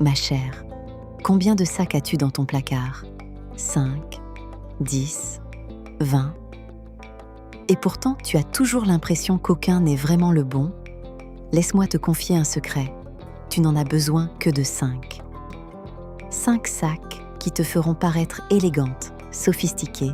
Ma chère, combien de sacs as-tu dans ton placard? 5, 10, 20. Et pourtant, tu as toujours l'impression qu'aucun n'est vraiment le bon? Laisse-moi te confier un secret. Tu n'en as besoin que de 5. 5 sacs qui te feront paraître élégante, sophistiquée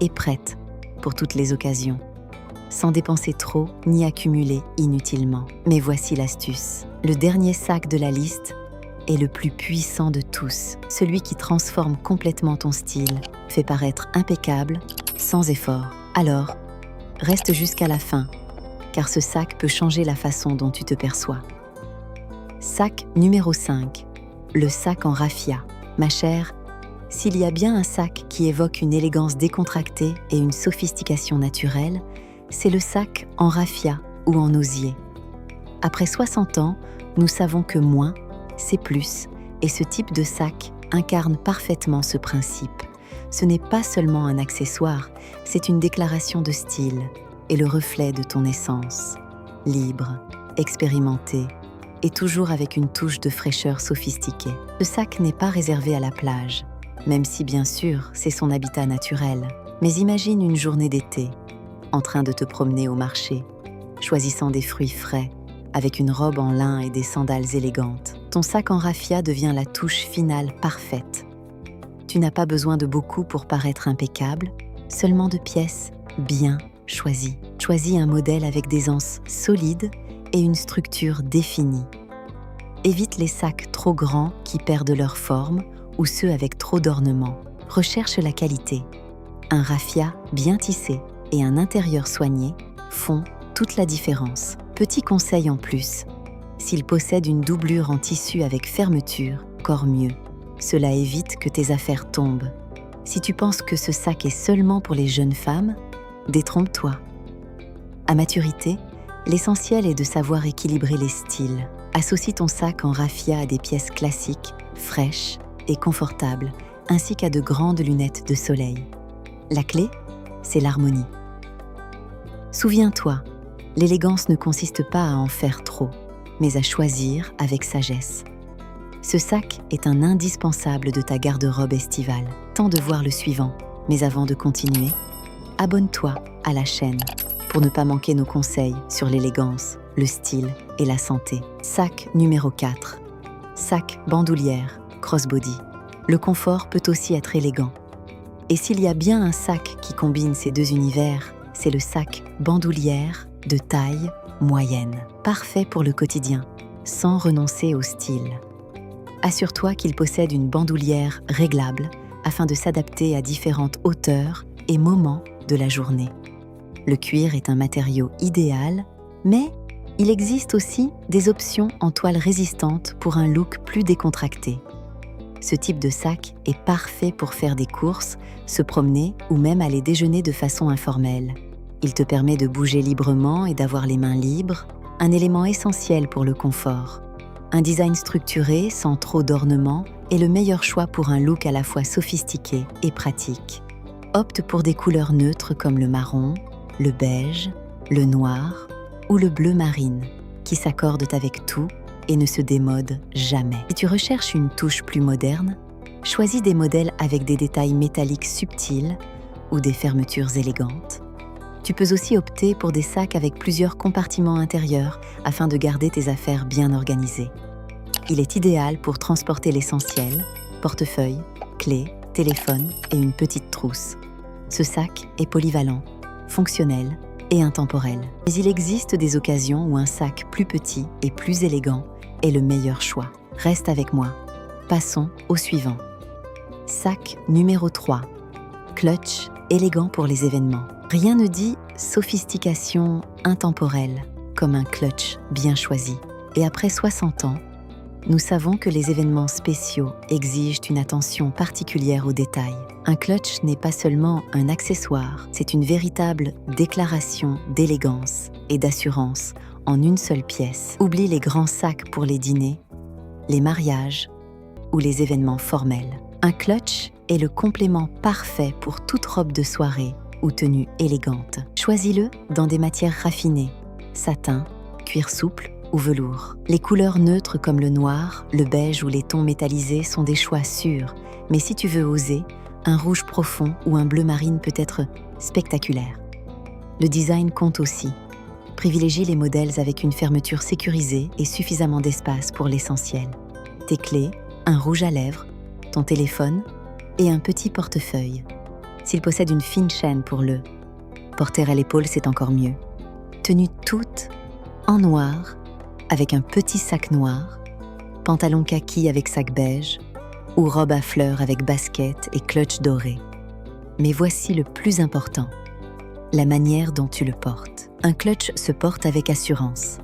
et prête pour toutes les occasions, sans dépenser trop ni accumuler inutilement. Mais voici l'astuce. Le dernier sac de la liste est le plus puissant de tous, celui qui transforme complètement ton style, fait paraître impeccable, sans effort. Alors, reste jusqu'à la fin, car ce sac peut changer la façon dont tu te perçois. Sac numéro 5, le sac en raffia. Ma chère, s'il y a bien un sac qui évoque une élégance décontractée et une sophistication naturelle, c'est le sac en raffia ou en osier. Après 60 ans, nous savons que moins, c'est plus, et ce type de sac incarne parfaitement ce principe. Ce n'est pas seulement un accessoire, c'est une déclaration de style et le reflet de ton essence. Libre, expérimenté, et toujours avec une touche de fraîcheur sophistiquée. Ce sac n'est pas réservé à la plage, même si bien sûr c'est son habitat naturel. Mais imagine une journée d'été, en train de te promener au marché, choisissant des fruits frais, avec une robe en lin et des sandales élégantes. Ton sac en raffia devient la touche finale parfaite. Tu n'as pas besoin de beaucoup pour paraître impeccable, seulement de pièces bien choisies. Choisis un modèle avec des anses solides et une structure définie. Évite les sacs trop grands qui perdent leur forme ou ceux avec trop d'ornements. Recherche la qualité. Un raffia bien tissé et un intérieur soigné font toute la différence. Petit conseil en plus, s'il possède une doublure en tissu avec fermeture, encore mieux. Cela évite que tes affaires tombent. Si tu penses que ce sac est seulement pour les jeunes femmes, détrompe-toi. À maturité, l'essentiel est de savoir équilibrer les styles. Associe ton sac en raffia à des pièces classiques, fraîches et confortables, ainsi qu'à de grandes lunettes de soleil. La clé, c'est l'harmonie. Souviens-toi, l'élégance ne consiste pas à en faire trop, mais à choisir avec sagesse. Ce sac est un indispensable de ta garde-robe estivale. Tente de voir le suivant, mais avant de continuer, abonne-toi à la chaîne pour ne pas manquer nos conseils sur l'élégance, le style et la santé. Sac numéro 4. Sac bandoulière, crossbody. Le confort peut aussi être élégant. Et s'il y a bien un sac qui combine ces deux univers, c'est le sac bandoulière de taille moyenne. Parfait pour le quotidien, sans renoncer au style. Assure-toi qu'il possède une bandoulière réglable afin de s'adapter à différentes hauteurs et moments de la journée. Le cuir est un matériau idéal, mais il existe aussi des options en toile résistante pour un look plus décontracté. Ce type de sac est parfait pour faire des courses, se promener ou même aller déjeuner de façon informelle. Il te permet de bouger librement et d'avoir les mains libres, un élément essentiel pour le confort. Un design structuré, sans trop d'ornements, est le meilleur choix pour un look à la fois sophistiqué et pratique. Opte pour des couleurs neutres comme le marron, le beige, le noir ou le bleu marine, qui s'accordent avec tout et ne se démodent jamais. Si tu recherches une touche plus moderne, choisis des modèles avec des détails métalliques subtils ou des fermetures élégantes. Tu peux aussi opter pour des sacs avec plusieurs compartiments intérieurs afin de garder tes affaires bien organisées. Il est idéal pour transporter l'essentiel, portefeuille, clés, téléphone et une petite trousse. Ce sac est polyvalent, fonctionnel et intemporel. Mais il existe des occasions où un sac plus petit et plus élégant est le meilleur choix. Reste avec moi. Passons au suivant. Sac numéro 3. Clutch, élégant pour les événements. Rien ne dit sophistication intemporelle comme un clutch bien choisi. Et après 60 ans, nous savons que les événements spéciaux exigent une attention particulière aux détails. Un clutch n'est pas seulement un accessoire, c'est une véritable déclaration d'élégance et d'assurance en une seule pièce. Oublie les grands sacs pour les dîners, les mariages ou les événements formels. Un clutch est le complément parfait pour toute robe de soirée ou tenue élégante. Choisis-le dans des matières raffinées, satin, cuir souple ou velours. Les couleurs neutres comme le noir, le beige ou les tons métallisés sont des choix sûrs, mais si tu veux oser, un rouge profond ou un bleu marine peut être spectaculaire. Le design compte aussi. Privilégie les modèles avec une fermeture sécurisée et suffisamment d'espace pour l'essentiel. Tes clés, un rouge à lèvres, ton téléphone et un petit portefeuille. S'il possède une fine chaîne pour le porter à l'épaule, c'est encore mieux. Tenue toute en noir, avec un petit sac noir, pantalon kaki avec sac beige, ou robe à fleurs avec basket et clutch doré. Mais voici le plus important, la manière dont tu le portes. Un clutch se porte avec assurance.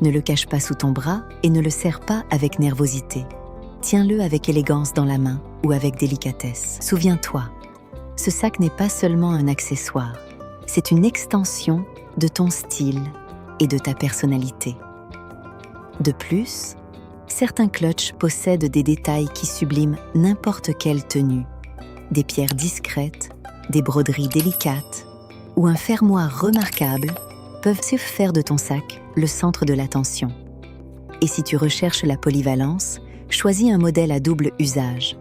Ne le cache pas sous ton bras et ne le serre pas avec nervosité. Tiens-le avec élégance dans la main ou avec délicatesse. Souviens-toi, ce sac n'est pas seulement un accessoire, c'est une extension de ton style et de ta personnalité. De plus, certains clutches possèdent des détails qui subliment n'importe quelle tenue. Des pierres discrètes, des broderies délicates ou un fermoir remarquable peuvent faire de ton sac le centre de l'attention. Et si tu recherches la polyvalence, choisis un modèle à double usage.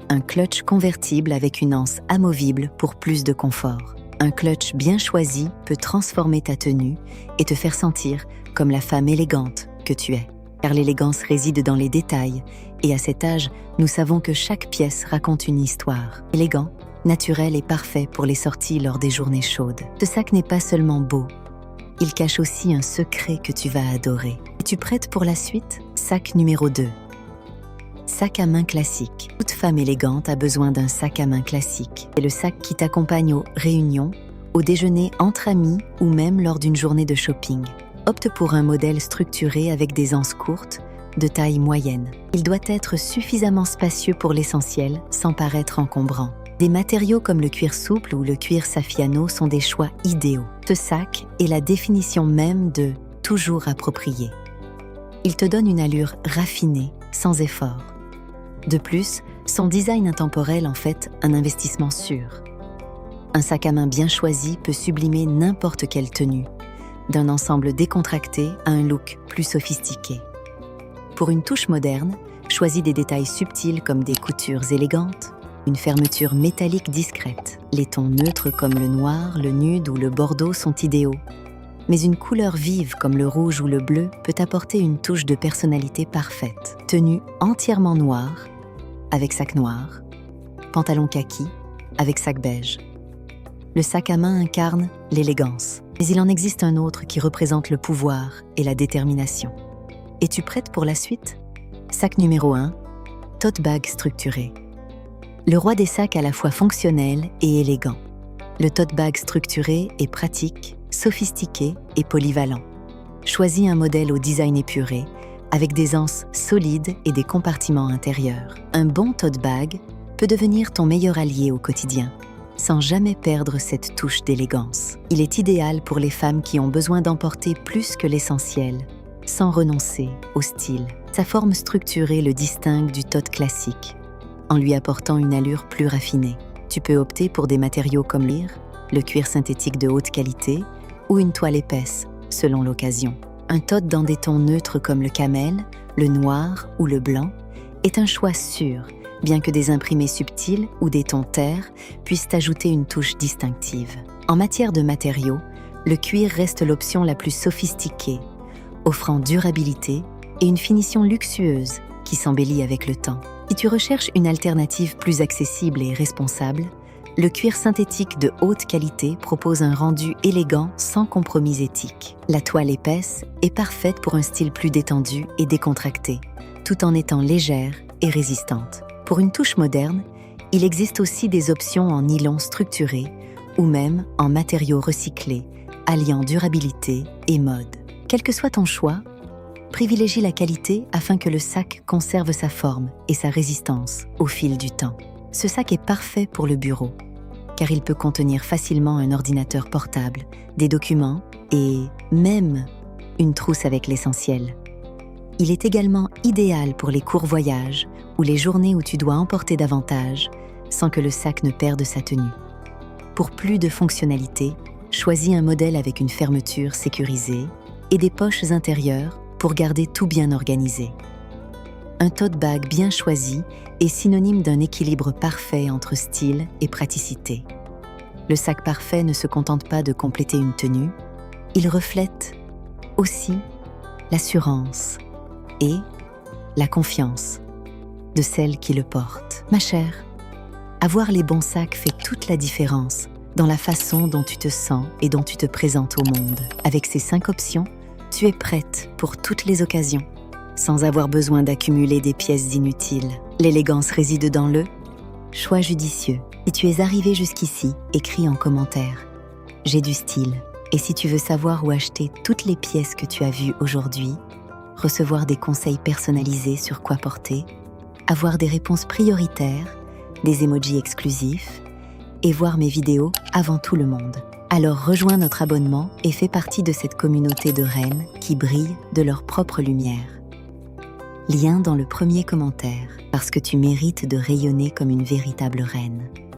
Un clutch convertible avec une anse amovible pour plus de confort. Un clutch bien choisi peut transformer ta tenue et te faire sentir comme la femme élégante que tu es. Car l'élégance réside dans les détails, et à cet âge, nous savons que chaque pièce raconte une histoire. Élégant, naturel et parfait pour les sorties lors des journées chaudes. Ce sac n'est pas seulement beau, il cache aussi un secret que tu vas adorer. Es-tu prête pour la suite? Sac numéro 2. Sac à main classique. Toute femme élégante a besoin d'un sac à main classique. C'est le sac qui t'accompagne aux réunions, au déjeuner entre amis ou même lors d'une journée de shopping. Opte pour un modèle structuré avec des anses courtes, de taille moyenne. Il doit être suffisamment spacieux pour l'essentiel, sans paraître encombrant. Des matériaux comme le cuir souple ou le cuir Saffiano sont des choix idéaux. Ce sac est la définition même de « toujours approprié ». Il te donne une allure raffinée, sans effort. De plus, son design intemporel en fait un investissement sûr. Un sac à main bien choisi peut sublimer n'importe quelle tenue, d'un ensemble décontracté à un look plus sophistiqué. Pour une touche moderne, choisis des détails subtils comme des coutures élégantes, une fermeture métallique discrète. Les tons neutres comme le noir, le nude ou le bordeaux sont idéaux. Mais une couleur vive comme le rouge ou le bleu peut apporter une touche de personnalité parfaite. Tenue entièrement noire, avec sac noir, pantalon kaki, avec sac beige. Le sac à main incarne l'élégance. Mais il en existe un autre qui représente le pouvoir et la détermination. Es-tu prête pour la suite? Sac numéro 1, tote bag structuré. Le roi des sacs à la fois fonctionnel et élégant. Le tote bag structuré est pratique, sophistiqué et polyvalent. Choisis un modèle au design épuré, avec des anses solides et des compartiments intérieurs. Un bon tote bag peut devenir ton meilleur allié au quotidien, sans jamais perdre cette touche d'élégance. Il est idéal pour les femmes qui ont besoin d'emporter plus que l'essentiel, sans renoncer au style. Sa forme structurée le distingue du tote classique, en lui apportant une allure plus raffinée. Tu peux opter pour des matériaux comme le cuir synthétique de haute qualité ou une toile épaisse, selon l'occasion. Un tote dans des tons neutres comme le camel, le noir ou le blanc est un choix sûr, bien que des imprimés subtils ou des tons terre puissent ajouter une touche distinctive. En matière de matériaux, le cuir reste l'option la plus sophistiquée, offrant durabilité et une finition luxueuse qui s'embellit avec le temps. Si tu recherches une alternative plus accessible et responsable, le cuir synthétique de haute qualité propose un rendu élégant sans compromis éthique. La toile épaisse est parfaite pour un style plus détendu et décontracté, tout en étant légère et résistante. Pour une touche moderne, il existe aussi des options en nylon structuré ou même en matériaux recyclés, alliant durabilité et mode. Quel que soit ton choix, privilégie la qualité afin que le sac conserve sa forme et sa résistance au fil du temps. Ce sac est parfait pour le bureau, car il peut contenir facilement un ordinateur portable, des documents et même une trousse avec l'essentiel. Il est également idéal pour les courts voyages ou les journées où tu dois emporter davantage sans que le sac ne perde sa tenue. Pour plus de fonctionnalité, choisis un modèle avec une fermeture sécurisée et des poches intérieures pour garder tout bien organisé. Un tote bag bien choisi est synonyme d'un équilibre parfait entre style et praticité. Le sac parfait ne se contente pas de compléter une tenue, il reflète aussi l'assurance et la confiance de celle qui le porte. Ma chère, avoir les bons sacs fait toute la différence dans la façon dont tu te sens et dont tu te présentes au monde. Avec ces 5 options, tu es prête pour toutes les occasions, sans avoir besoin d'accumuler des pièces inutiles. L'élégance réside dans le choix judicieux. Si tu es arrivé jusqu'ici, écris en commentaire « J'ai du style ». Et si tu veux savoir où acheter toutes les pièces que tu as vues aujourd'hui, recevoir des conseils personnalisés sur quoi porter, avoir des réponses prioritaires, des emojis exclusifs et voir mes vidéos avant tout le monde, alors rejoins notre abonnement et fais partie de cette communauté de reines qui brillent de leur propre lumière. Lien dans le premier commentaire, parce que tu mérites de rayonner comme une véritable reine.